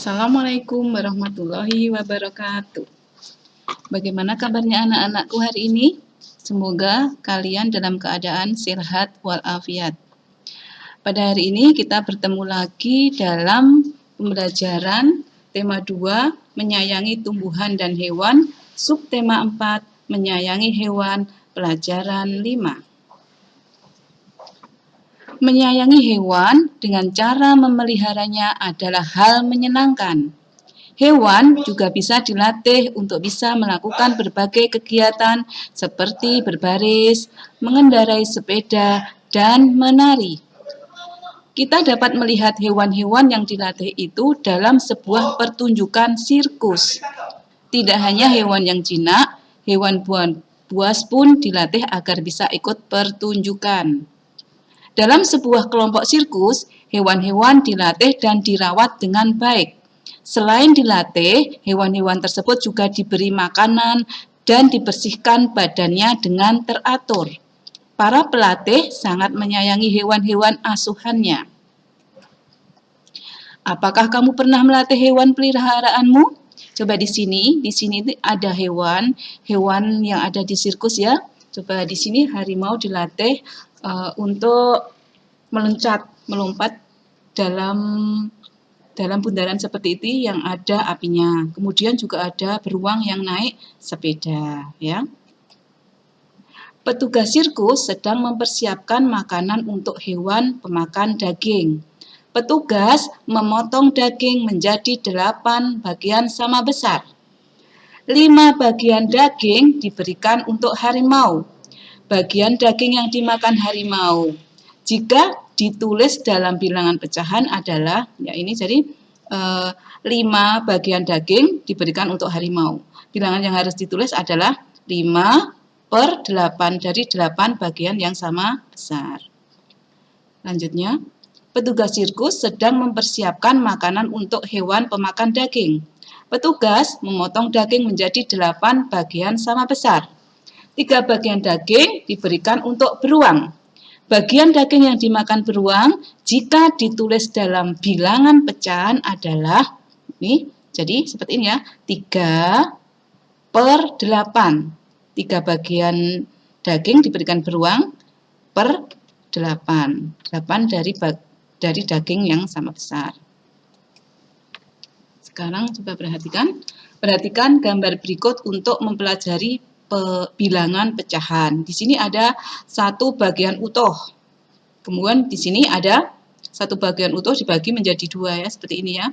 Assalamualaikum warahmatullahi wabarakatuh. Bagaimana kabarnya anak-anakku hari ini? Semoga kalian dalam keadaan sehat walafiat. Pada hari ini kita bertemu lagi dalam pembelajaran tema 2, menyayangi tumbuhan dan hewan, subtema 4, menyayangi hewan, pelajaran 5. Menyayangi hewan dengan cara memeliharanya adalah hal menyenangkan. Hewan juga bisa dilatih untuk bisa melakukan berbagai kegiatan seperti berbaris, mengendarai sepeda, dan menari. Kita dapat melihat hewan-hewan yang dilatih itu dalam sebuah pertunjukan sirkus. Tidak hanya hewan yang jinak, hewan buas pun dilatih agar bisa ikut pertunjukan. Dalam sebuah kelompok sirkus, hewan-hewan dilatih dan dirawat dengan baik. Selain dilatih, hewan-hewan tersebut juga diberi makanan dan dibersihkan badannya dengan teratur. Para pelatih sangat menyayangi hewan-hewan asuhannya. Apakah kamu pernah melatih hewan peliharaanmu? Coba di sini ada hewan yang ada di sirkus ya. Coba di sini harimau dilatih untuk melompat dalam bundaran seperti itu yang ada apinya. Kemudian juga ada beruang yang naik sepeda, ya. Petugas sirkus sedang mempersiapkan makanan untuk hewan pemakan daging. Petugas memotong daging menjadi 8 bagian sama besar. 5 bagian daging diberikan untuk harimau. Bagian daging yang dimakan harimau, jika ditulis dalam bilangan pecahan adalah, ya ini jadi 5 bagian daging diberikan untuk harimau. Bilangan yang harus ditulis adalah 5/8 dari 8 bagian yang sama besar. Lanjutnya, petugas sirkus sedang mempersiapkan makanan untuk hewan pemakan daging. Petugas memotong daging menjadi 8 bagian sama besar. 3 bagian daging diberikan untuk beruang. Bagian daging yang dimakan beruang jika ditulis dalam bilangan pecahan adalah ini, jadi seperti ini ya, 3/8. 3 bagian daging diberikan beruang per 8. 8 dari daging yang sama besar. Sekarang coba perhatikan gambar berikut untuk mempelajari bilangan pecahan. Di sini ada 1 bagian utuh. Kemudian di sini ada 1 bagian utuh dibagi menjadi 2 ya, seperti ini ya.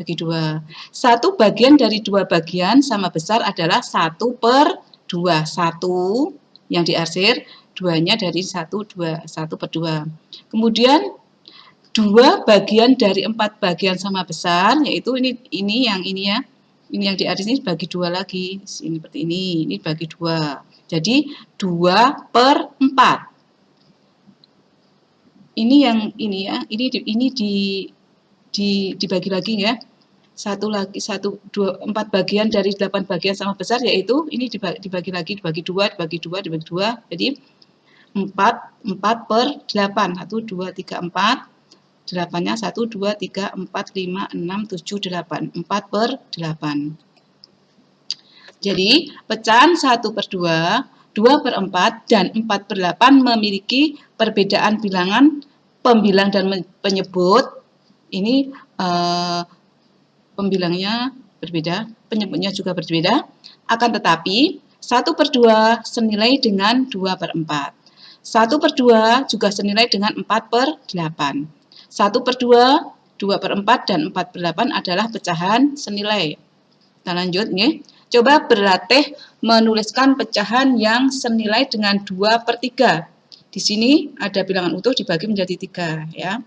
Bagi 2. 1 bagian dari 2 bagian sama besar adalah 1/2. 1 yang diarsir, 2-nya dari 1/2. Kemudian 2 bagian dari 4 bagian sama besar, yaitu ini yang ya. Ini yang diarsir ini bagi 2 lagi. Ini seperti ini bagi 2. Jadi 2/4. Ini yang ini ya. Ini dibagi lagi ya. 4 bagian dari 8 bagian sama besar, yaitu ini dibagi lagi, dibagi 2. Jadi 4/8. 1, 2, 3, 4. 8-nya 1, 2, 3, 4, 5, 6, 7, 8. 4/8. Jadi, pecahan 1/2, 2/4, dan 4/8 memiliki perbedaan bilangan pembilang dan penyebut. Ini pembilangnya berbeda, penyebutnya juga berbeda. Akan tetapi, 1/2 senilai dengan 2/4. 1/2 juga senilai dengan 4/8. 1/2, 2/4, dan 4/8 adalah pecahan senilai. Kita lanjut nih. Coba berlatih menuliskan pecahan yang senilai dengan 2/3. Di sini ada bilangan utuh dibagi menjadi 3 ya.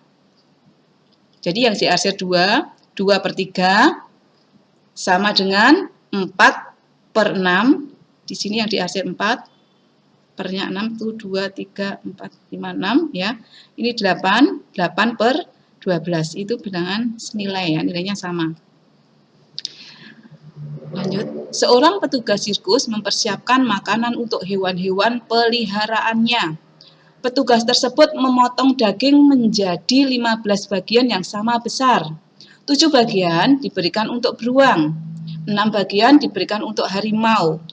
Jadi yang diarsir 2/3 sama dengan 4/6. Di sini yang diarsir 4 pernya 6 tuh 2, 3, 4, 5, 6 ya. Ini 8/12 itu bilangan senilai ya, nilainya sama. Lanjut, seorang petugas sirkus mempersiapkan makanan untuk hewan-hewan peliharaannya. Petugas tersebut memotong daging menjadi 15 bagian yang sama besar. 7 bagian diberikan untuk beruang, 6 bagian diberikan untuk harimau,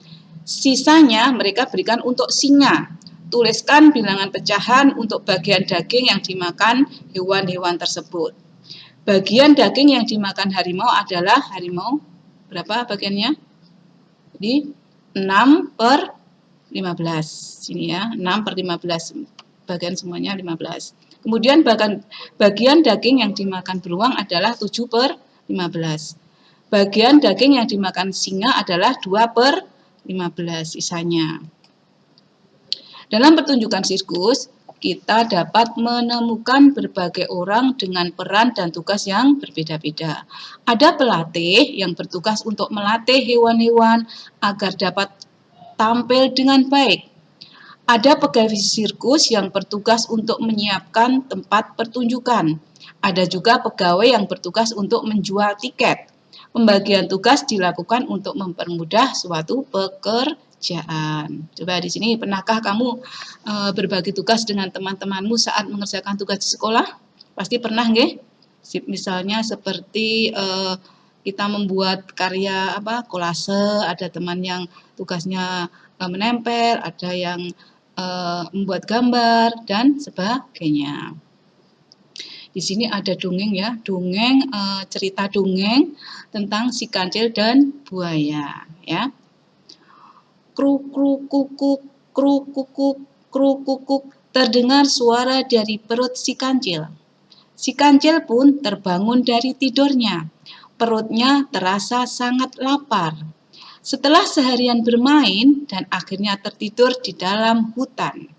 sisanya mereka berikan untuk singa. Tuliskan bilangan pecahan untuk bagian daging yang dimakan hewan-hewan tersebut. Bagian daging yang dimakan harimau adalah harimau, berapa bagiannya? Jadi 6/15. Sini ya, 6/15. Bagian semuanya 15. Kemudian bagian daging yang dimakan beruang adalah 7/15. Bagian daging yang dimakan singa adalah 2/15 sisanya. Dalam pertunjukan sirkus, kita dapat menemukan berbagai orang dengan peran dan tugas yang berbeda-beda. Ada pelatih yang bertugas untuk melatih hewan-hewan agar dapat tampil dengan baik. Ada pegawai sirkus yang bertugas untuk menyiapkan tempat pertunjukan. Ada juga pegawai yang bertugas untuk menjual tiket. Pembagian tugas dilakukan untuk mempermudah suatu pekerjaan. Coba di sini, pernahkah kamu berbagi tugas dengan teman-temanmu saat mengerjakan tugas di sekolah? Pasti pernah, nggih? Misalnya seperti kita membuat karya kolase, ada teman yang tugasnya menempel, ada yang membuat gambar dan sebagainya. Di sini ada dongeng ya, dongeng cerita dongeng tentang si kancil dan buaya ya. Kruk kruk kukuk, kruk kukuk, kruk kukuk, terdengar suara dari perut si kancil. Si kancil pun terbangun dari tidurnya. Perutnya terasa sangat lapar. Setelah seharian bermain dan akhirnya tertidur di dalam hutan,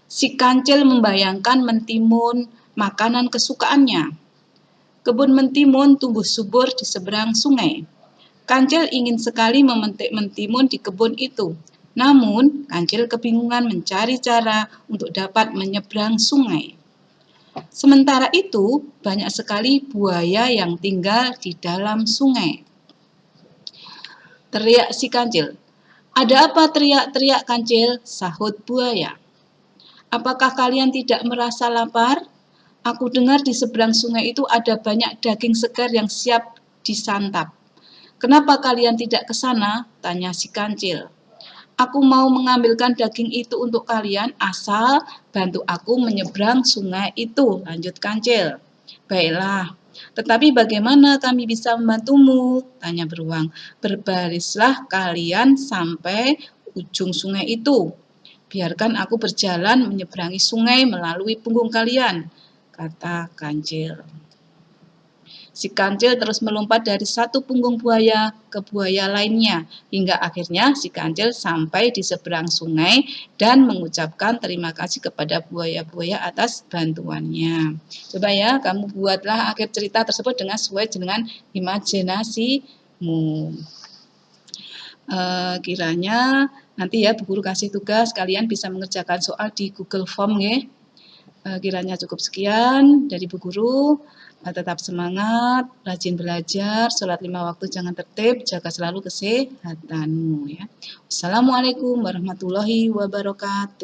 si kancil membayangkan mentimun makanan kesukaannya. Kebun mentimun tumbuh subur di seberang sungai. Kancil ingin sekali memetik mentimun di kebun itu. Namun, Kancil kebingungan mencari cara untuk dapat menyeberang sungai. Sementara itu, banyak sekali buaya yang tinggal di dalam sungai. Teriak si Kancil. "Ada apa teriak-teriak Kancil?" sahut buaya. "Apakah kalian tidak merasa lapar? Aku dengar di seberang sungai itu ada banyak daging segar yang siap disantap. Kenapa kalian tidak ke sana?" tanya si Kancil. "Aku mau mengambilkan daging itu untuk kalian asal bantu aku menyeberang sungai itu," lanjut Kancil. "Baiklah, tetapi bagaimana kami bisa membantumu?" tanya beruang. "Berbarislah kalian sampai ujung sungai itu. Biarkan aku berjalan menyeberangi sungai melalui punggung kalian," kata Kancil. Si Kancil terus melompat dari satu punggung buaya ke buaya lainnya, hingga akhirnya si Kancil sampai di seberang sungai dan mengucapkan terima kasih kepada buaya-buaya atas bantuannya. Coba ya, kamu buatlah akhir cerita tersebut sesuai dengan imajinasimu. Kiranya nanti ya Bu Guru kasih tugas, kalian bisa mengerjakan soal di Google Form ya. Kiranya cukup sekian dari Bu Guru. Tetap semangat, rajin belajar, sholat 5 waktu jangan tertib, jaga selalu kesehatanmu ya. Wassalamualaikum warahmatullahi wabarakatuh.